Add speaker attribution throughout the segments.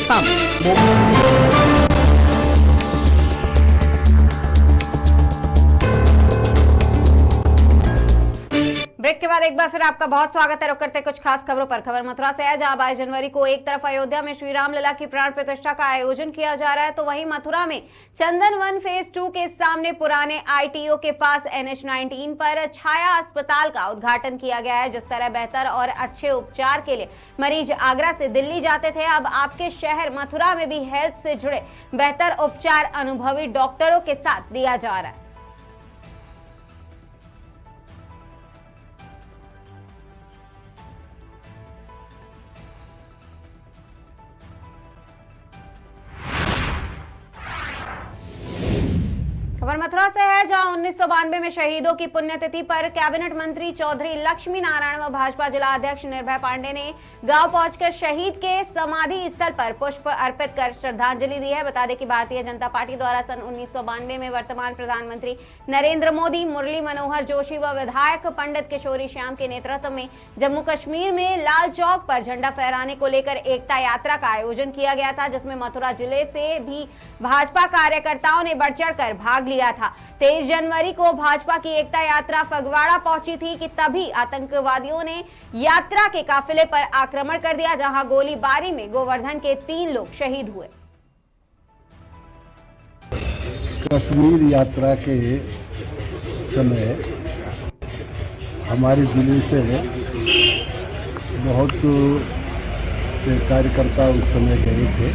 Speaker 1: सामने।
Speaker 2: ब्रेक के बाद एक बार फिर आपका बहुत स्वागत है। रुक करते कुछ खास खबरों पर। खबर मथुरा से है, जहां 22 जनवरी को एक तरफ अयोध्या में श्री राम लला की प्राण प्रतिष्ठा का आयोजन किया जा रहा है, तो वहीं मथुरा में चंदन वन फेज 2 के सामने पुराने ITO के पास NH-19 पर छाया अस्पताल का उद्घाटन किया गया है। जिस तरह बेहतर और अच्छे उपचार के लिए मरीज आगरा से दिल्ली जाते थे, अब आपके शहर मथुरा में भी हेल्थ से जुड़े बेहतर उपचार अनुभवी डॉक्टरों के साथ दिया जा रहा है। खबर मथुरा से है, जहां 1992 में शहीदों की पुण्यतिथि पर कैबिनेट मंत्री चौधरी लक्ष्मी नारायण व भाजपा जिला अध्यक्ष निर्भय पांडे ने गांव पहुंचकर शहीद के समाधि स्थल पर पुष्प अर्पित कर श्रद्धांजलि दी है। बता दें कि भारतीय जनता पार्टी द्वारा सन 1992 में वर्तमान प्रधानमंत्री नरेंद्र मोदी, मुरली मनोहर जोशी व विधायक पंडित किशोरी श्याम के नेतृत्व में जम्मू कश्मीर में लाल चौक पर झंडा फहराने को लेकर एकता यात्रा का आयोजन किया गया था, जिसमें मथुरा जिले से भी भाजपा कार्यकर्ताओं ने बढ़ चढ़कर भाग लिया था। 23 जनवरी को भाजपा की एकता यात्रा फगवाड़ा पहुंची थी कि तभी आतंकवादियों ने यात्रा के काफिले पर आक्रमण कर दिया, जहां गोलीबारी में गोवर्धन के 3 लोग शहीद हुए।
Speaker 3: कश्मीर यात्रा के समय हमारे जिले से बहुत से कार्यकर्ता उस समय गए थे।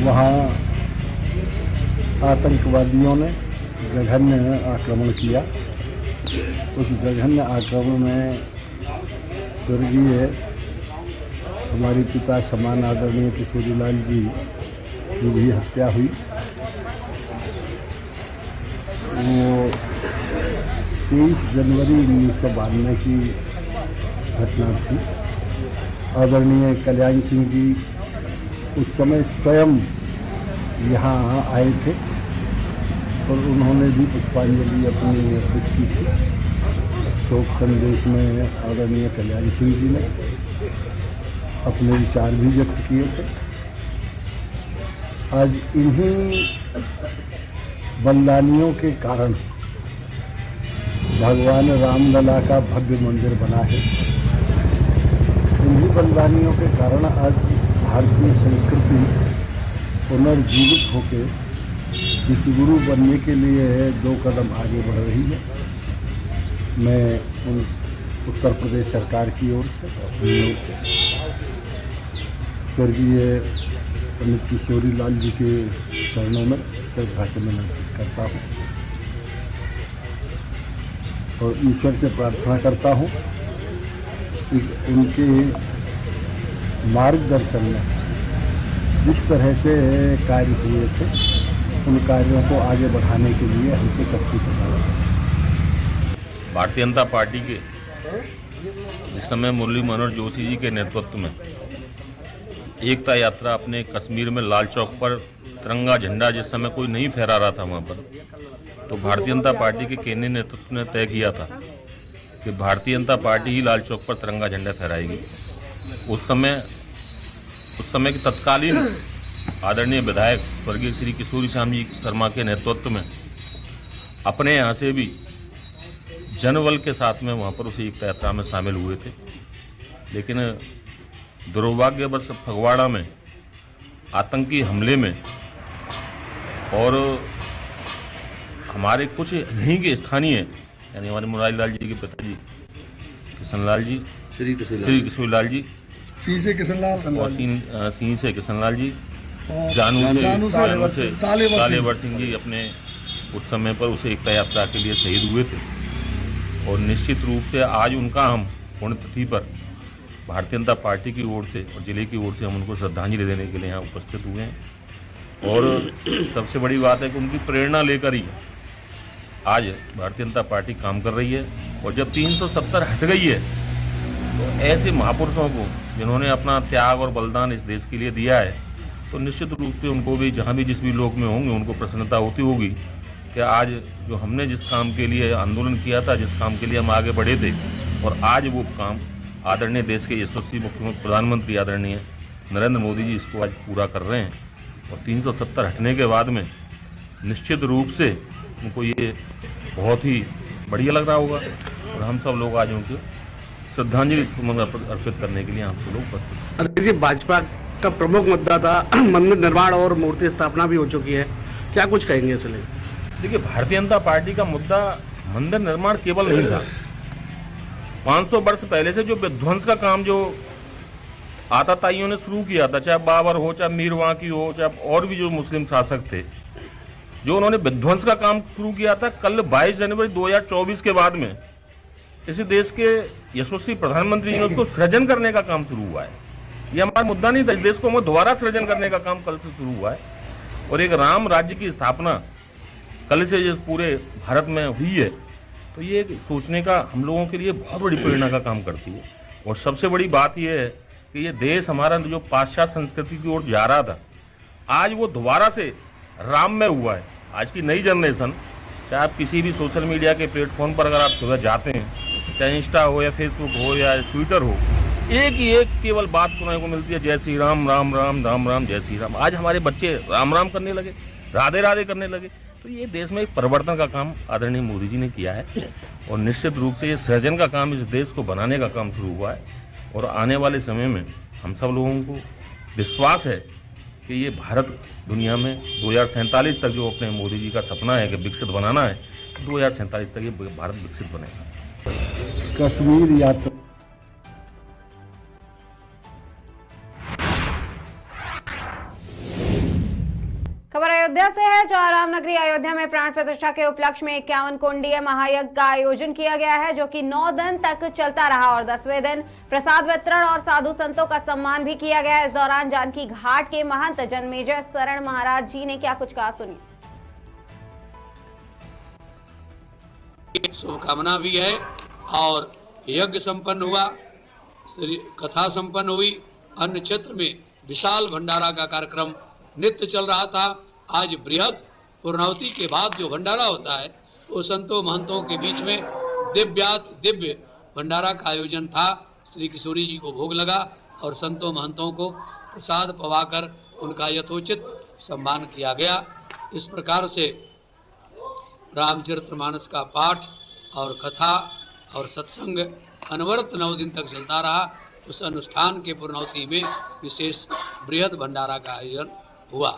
Speaker 3: वहाँ आतंकवादियों ने जघन्य आक्रमण किया। उस जघन्य आक्रमण में स्वर्गीय हमारे पिता समान आदरणीय किशोरीलाल जी की भी हत्या हुई। वो 23 जनवरी 1992 की घटना थी। आदरणीय कल्याण सिंह जी उस समय स्वयं यहाँ आए थे और उन्होंने भी पुष्पांजलि अपनी अर्पित की थी। शोक संदेश में आदरणीय कल्याण सिंह जी ने अपने विचार भी व्यक्त किए थे। आज इन्हीं बलिदानियों के कारण भगवान रामलला का भव्य मंदिर बना है। इन्हीं बलिदानियों के कारण आज भारतीय संस्कृति पुनर्जीवित होकर विश्वगुरु बनने के लिए 2 कदम आगे बढ़ रही है। मैं उन उत्तर प्रदेश सरकार की ओर से, अपनी ओर से स्वर्गीय पंडित किशोरीलाल जी के चरणों में श्रद्धा से मैं अर्पित करता हूँ और ईश्वर से प्रार्थना करता हूँ कि उनके मार्गदर्शन में जिस तरह से कार्य हुए थे, उन कार्यों को आगे बढ़ाने के लिए हमको शक्ति प्रदान करें।
Speaker 4: भारतीय जनता पार्टी के जिस समय मुरली मनोहर जोशी जी के नेतृत्व में एकता यात्रा अपने कश्मीर में लाल चौक पर तिरंगा झंडा जिस समय कोई नहीं फहरा रहा था वहाँ पर, तो भारतीय जनता पार्टी के केंद्रीय नेतृत्व ने तय किया था कि भारतीय जनता पार्टी ही लाल चौक पर तिरंगा झंडा फहराएगी। उस समय के तत्कालीन आदरणीय विधायक स्वर्गीय श्री किशोरी श्याम जी शर्मा के नेतृत्व में अपने यहाँ से भी जनबल के साथ में वहाँ पर उस एकता यात्रा में शामिल हुए थे। लेकिन दुर्भाग्यवश फगवाड़ा में आतंकी हमले में और हमारे कुछ यहीं के स्थानीय यानी हमारे मुरारी लाल जी के पिताजी किशनलाल जी, श्री किशोरीलाल जी,
Speaker 3: सी से किशनलाल
Speaker 4: और सिंह से किशनलाल जी, जानू से तालेवर सिंह जी अपने उस समय पर उस एकता यात्रा के लिए शहीद हुए थे। और निश्चित रूप से आज उनका हम पुण्यतिथि पर भारतीय जनता पार्टी की ओर से और जिले की ओर से हम उनको श्रद्धांजलि देने के लिए यहाँ उपस्थित हुए हैं। और सबसे बड़ी बात है कि उनकी प्रेरणा लेकर ही आज भारतीय जनता पार्टी काम कर रही है। और जब 370 हट गई है तो ऐसे महापुरुषों को जिन्होंने अपना त्याग और बलिदान इस देश के लिए दिया है, तो निश्चित रूप से उनको भी जहाँ भी जिस भी लोक में होंगे उनको प्रसन्नता होती होगी कि आज जो हमने जिस काम के लिए आंदोलन किया था, जिस काम के लिए हम आगे बढ़े थे, और आज वो काम आदरणीय देश के यशस्वी मुख्यमंत्री प्रधानमंत्री आदरणीय नरेंद्र मोदी जी इसको आज पूरा कर रहे हैं और 370 हटने के बाद में निश्चित रूप से उनको ये बहुत ही बढ़िया लग रहा होगा और हम सब लोग आज उनको श्रद्धांजलि सुमन अर्पित करने के लिए हम सब लोग उपस्थित हैं।
Speaker 1: अध्यक्ष जी, भाजपा का प्रमुख मुद्दा था मंदिर निर्माण और मूर्ति स्थापना भी हो चुकी है, क्या कुछ कहेंगे इसलिए?
Speaker 4: देखिए, भारतीय जनता पार्टी का मुद्दा मंदिर निर्माण केवल नहीं था। 500 वर्ष पहले से जो विध्वंस का काम जो आताताइयों ने शुरू किया था, चाहे बाबर हो, चाहे मीर वाकी हो, चाहे और भी जो मुस्लिम शासक थे, जो उन्होंने विध्वंस का काम शुरू किया था, कल 22 जनवरी 2024 के बाद में इसी देश के यशस्वी प्रधानमंत्री जी ने उसको सृजन करने का काम शुरू हुआ है। ये हमारा मुद्दा नहीं था, इस देश को हमें दोबारा सृजन करने का काम कल से शुरू हुआ है और एक राम राज्य की स्थापना कल से जिस पूरे भारत में हुई है, तो ये सोचने का हम लोगों के लिए बहुत बड़ी प्रेरणा का काम करती है। और सबसे बड़ी बात यह है कि ये देश हमारा जो पाश्चात्य संस्कृति की ओर जा रहा था, आज वो दोबारा से राम में हुआ है। आज की नई जनरेशन, चाहे आप किसी भी सोशल मीडिया के प्लेटफॉर्म पर अगर आप सुबह जाते हैं, चाहे इंस्टा हो या फेसबुक हो या ट्विटर हो, एक ही एक केवल बात सुनने को मिलती है, जय श्री राम, राम राम, राम राम, जय श्री राम। आज हमारे बच्चे राम राम करने लगे, राधे राधे करने लगे। तो ये देश में एक परिवर्तन का काम आदरणीय मोदी जी ने किया है और निश्चित रूप से ये सृजन का काम, इस देश को बनाने का काम शुरू हुआ है और आने वाले समय में हम सब लोगों को विश्वास है कि ये भारत दुनिया में 2047 तक जो अपने मोदी जी का सपना है कि विकसित बनाना है, 2047 तक ये भारत विकसित बनेगा।
Speaker 3: कश्मीर यात्रा
Speaker 2: खबर अयोध्या से है, जहां रामनगरी अयोध्या में प्राण प्रतिष्ठा के उपलक्ष्य में 51 कुंडीय महायज्ञ का आयोजन किया गया है, जो कि 9 दिन तक चलता रहा और 10वें दिन प्रसाद वितरण और साधु संतों का सम्मान भी किया गया। इस दौरान जानकी घाट के महंत जन्मेजय शरण महाराज जी ने क्या कुछ कहा, सुनिए।
Speaker 5: शुभकामना भी है और यज्ञ संपन्न हुआ, कथा संपन्न हुई। अन्य क्षेत्र में विशाल भंडारा का कार्यक्रम नित्य चल रहा था। आज बृहद पूर्णाहुति के बाद जो भंडारा होता है, वो संतों महंतों के बीच में दिव्य भंडारा का आयोजन था। श्री किशोरी जी को भोग लगा और संतों महंतों को प्रसाद पवाकर उनका यथोचित सम्मान किया गया। इस प्रकार से रामचरितमानस का पाठ और कथा और सत्संग अनवरत 9 दिन तक चलता रहा। उस अनुष्ठान के पूर्णाहुति में विशेष बृहद भंडारा का आयोजन हुआ।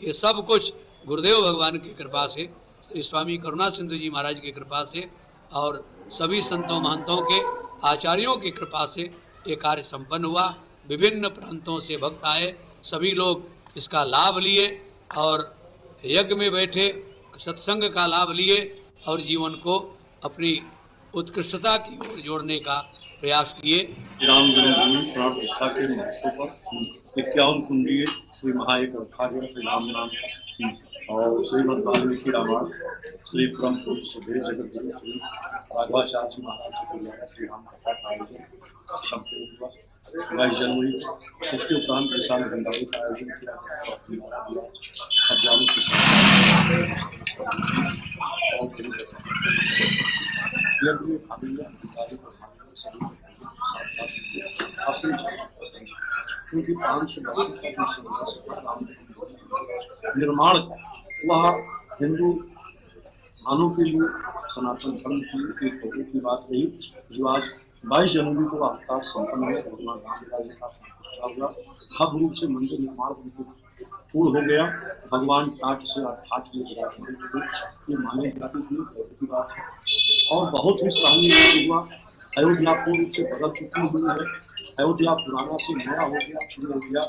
Speaker 5: ये सब कुछ गुरुदेव भगवान की कृपा से, श्री स्वामी करुणा सिंधु जी महाराज की कृपा से और सभी संतों महंतों के आचार्यों की कृपा से ये कार्य संपन्न हुआ। विभिन्न प्रांतों से भक्त आए, सभी लोग इसका लाभ लिए और यज्ञ में बैठे सत्संग का लाभ लिए और जीवन को अपनी उत्कृष्टता की ओर जोड़ने का प्रयास किए।
Speaker 6: राम जन्मभूमि प्राण प्रतिष्ठा के महोत्सव पर 51 कुंडीय श्री महायज्ञ रखा गया। श्री राम नाम और श्रीमद् वाल्मीकि रामायण, श्री परम पूज्य सुखदेव जगत गुरु श्री राघवाचार्य जी महाराज जी के द्वारा श्री राम कथा का आयोजन संपन्न हुआ। 22 जनवरी इसके उपरांत विशाल भंडारे का आयोजन किया गया। हजारों की क्योंकि 500 वर्षों का जो संघर्ष था राम निर्माण का, वह हिंदू मानव के लिए सनातन धर्म की एक गौरव की बात रही, जो आज 22 जनवरी को अवतार संपन्न हुआ। भगवान राम जी का प्रतिष्ठा हुआ, भव्य रूप से मंदिर निर्माण पूर्ण हो गया। भगवान काट से अर्थात ये माने जाती थी की बात है और बहुत ही सराहनीय हुआ। अयोध्या पूर्व से बदल चुकी हुई है, अयोध्या पुराना से नया हो गया, अयोध्या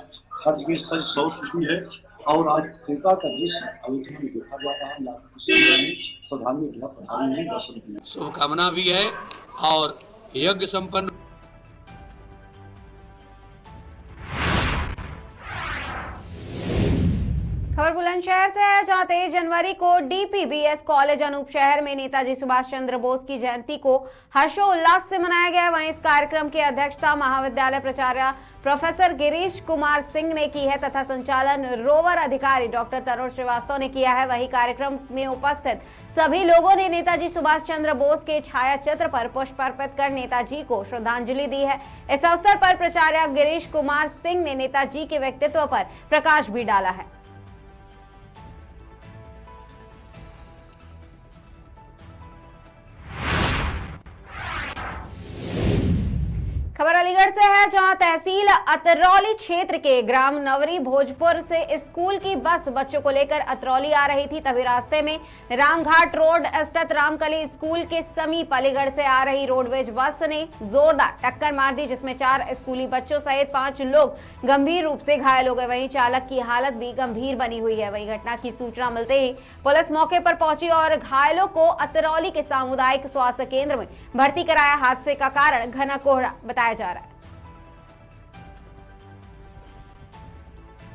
Speaker 6: हर जगह सज सौ चुकी है और आज त्रेता का दृश्य अयोध्या में देखा जा रहा है। श्रद्धालु दर्शन किया।
Speaker 5: शुभकामना भी है और यज्ञ संपन्न।
Speaker 2: खबर बुलंदशहर से है, जहां 23 जनवरी को डीपीबीएस कॉलेज अनूप शहर में नेताजी सुभाष चंद्र बोस की जयंती को हर्षोल्लास से मनाया गया। वहीं इस कार्यक्रम की अध्यक्षता महाविद्यालय प्राचार्य प्रोफेसर गिरीश कुमार सिंह ने की है तथा संचालन रोवर अधिकारी डॉक्टर तरुण श्रीवास्तव ने किया है। वहीं कार्यक्रम में उपस्थित सभी लोगों ने नेताजी सुभाष चंद्र बोस के छाया चित्र पर पुष्प अर्पित कर नेताजी को श्रद्धांजलि दी है। इस अवसर पर प्राचार्य गिरीश कुमार सिंह ने नेताजी के व्यक्तित्व पर प्रकाश भी डाला है। खबर अलीगढ़ से है, जहां तहसील अतरौली क्षेत्र के ग्राम नवरी भोजपुर से स्कूल की बस बच्चों को लेकर अतरौली आ रही थी। तभी रास्ते में रामघाट रोड स्थित रामकली स्कूल के समीप अलीगढ़ से आ रही रोडवेज बस ने जोरदार टक्कर मार दी, जिसमें 4 स्कूली बच्चों सहित 5 लोग गंभीर रूप से घायल हो गए। वहीं चालक की हालत भी गंभीर बनी हुई है। वहीं घटना की सूचना मिलते ही पुलिस मौके पर पहुंची और घायलों को अतरौली के सामुदायिक स्वास्थ्य केंद्र में भर्ती कराया। हादसे का कारण घना कोहरा बताया जा रहा है।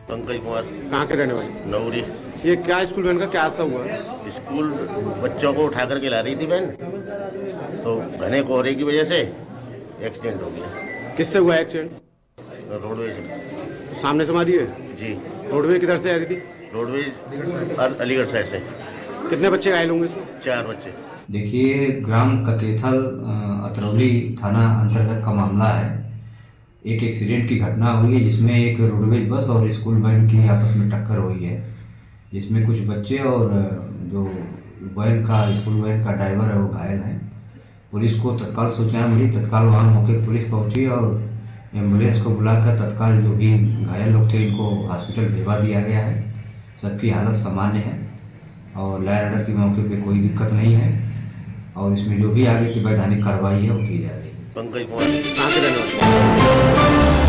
Speaker 7: पंकज कुमार।
Speaker 8: कहाँ के रहने वाले?
Speaker 7: नौरी।
Speaker 8: ये क्या स्कूल में इनका क्या हादसा हुआ?
Speaker 7: स्कूल बच्चों को उठा करके ला रही थी बहन, तो घने कोहरे की वजह से एक्सीडेंट हो गया।
Speaker 8: किससे हुआ एक्सीडेंट?
Speaker 7: रोडवेज से।
Speaker 8: सामने से मारी है
Speaker 7: जी।
Speaker 8: रोडवेज किधर से आ रही थी?
Speaker 7: रोडवेज अलीगढ़ साइड से।
Speaker 8: कितने बच्चे घायल होंगे इसमें?
Speaker 7: 4 बच्चे।
Speaker 9: देखिए, ग्राम ककेथल अतरौली थाना अंतर्गत का मामला है। एक एक्सीडेंट की घटना हुई है जिसमें एक रोडवेज बस और स्कूल वैन की आपस में टक्कर हुई है, जिसमें कुछ बच्चे और जो वैन का स्कूल वैन का ड्राइवर है वो घायल हैं। पुलिस को तत्काल सूचना मिली, तत्काल वहाँ मौके पर पुलिस पहुंची और एम्बुलेंस को बुलाकर तत्काल जो भी घायल लोग थे इनको हॉस्पिटल भिजवा दिया गया है। सबकी हालत सामान्य है और लॉ एंड ऑर्डर की मौके पे कोई दिक्कत नहीं है और इसमें जो भी आगे की वैधानिक कार्रवाई है वो की जा रही है।
Speaker 7: पंकज कुमार।
Speaker 8: कहाँ के रहने वाले?